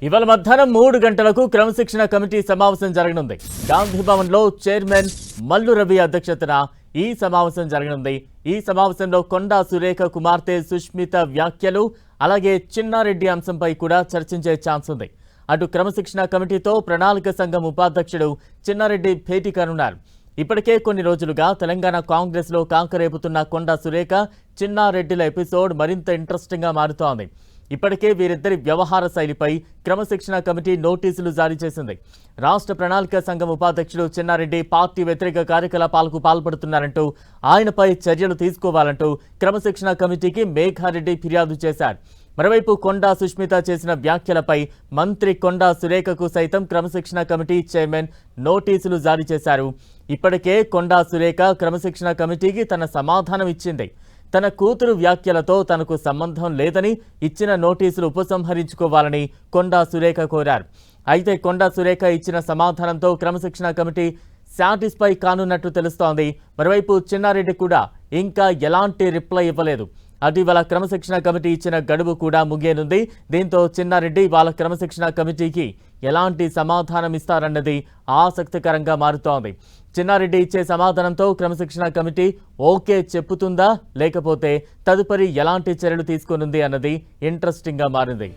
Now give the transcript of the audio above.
ఇవాళ మధ్యాహ్నం 3 గంటలకు క్రమశిక్షణ కమిటీ సమావేశం జరగనుంది. గాంధీ భవన్ లో చైర్మన్ మల్లు రవి అధ్యక్షతన ఈ సమావేశం జరగనుంది. ఈ సమావేశంలో కొండా సురేఖ కుమార్తె సుష్మిత వ్యాఖ్యలు అలాగే చిన్నారెడ్డి అంశంపై కూడా చర్చించే ఛాన్స్ ఉంది. అటు క్రమశిక్షణ కమిటీతో ప్రణాళిక సంఘం ఉపాధ్యక్షుడు చిన్నారెడ్డి భేటీ కానున్నారు. ఇప్పటికే కొన్ని రోజులుగా తెలంగాణ కాంగ్రెస్ లో కాంకరేపుతున్న కొండా సురేఖ చిన్నారెడ్డిల ఎపిసోడ్ మరింత ఇంట్రెస్టింగ్ గా మారుతోంది. ఇప్పటికే వీరిద్దరి వ్యవహార శైలిపై క్రమశిక్షణ కమిటీ నోటీసులు జారీ చేసింది. రాష్ట్ర ప్రణాళిక సంఘం ఉపాధ్యక్షుడు చిన్నారెడ్డి పార్టీ వ్యతిరేక కార్యకలాపాలకు పాల్పడుతున్నారంటూ ఆయనపై చర్యలు తీసుకోవాలంటూ క్రమశిక్షణ కమిటీకి మేఘారెడ్డి ఫిర్యాదు చేశారు. మరోవైపు కొండా సుష్మిత చేసిన వ్యాఖ్యలపై మంత్రి కొండా సురేఖకు సైతం క్రమశిక్షణ కమిటీ చైర్మన్ నోటీసులు జారీ చేశారు. ఇప్పటికే కొండా సురేఖ క్రమశిక్షణ కమిటీకి తన సమాధానం ఇచ్చింది. తన కూతురు వ్యాఖ్యలతో తనకు సంబంధం లేదని ఇచ్చిన నోటీసులు ఉపసంహరించుకోవాలని కొండా సురేఖ కోరారు. అయితే కొండా సురేఖ ఇచ్చిన సమాధానంతో క్రమశిక్షణ కమిటీ సాటిస్ఫై కానున్నట్టు తెలుస్తోంది. మరోవైపు చిన్నారెడ్డి కూడా ఇంకా ఎలాంటి రిప్లై ఇవ్వలేదు. అటీవల క్రమశిక్షణ కమిటీ ఇచ్చిన గడువు కూడా ముగియనుంది. దీంతో చిన్నారెడ్డి వాళ్ళ క్రమశిక్షణ కమిటీకి ఎలాంటి సమాధానం ఇస్తారన్నది ఆసక్తికరంగా మారుతోంది. చిన్నారెడ్డి ఇచ్చే సమాధానంతో క్రమశిక్షణ కమిటీ ఓకే చెప్పుతుందా లేకపోతే తదుపరి ఎలాంటి చర్యలు తీసుకోనుంది అన్నది ఇంట్రెస్టింగ్ గా మారింది.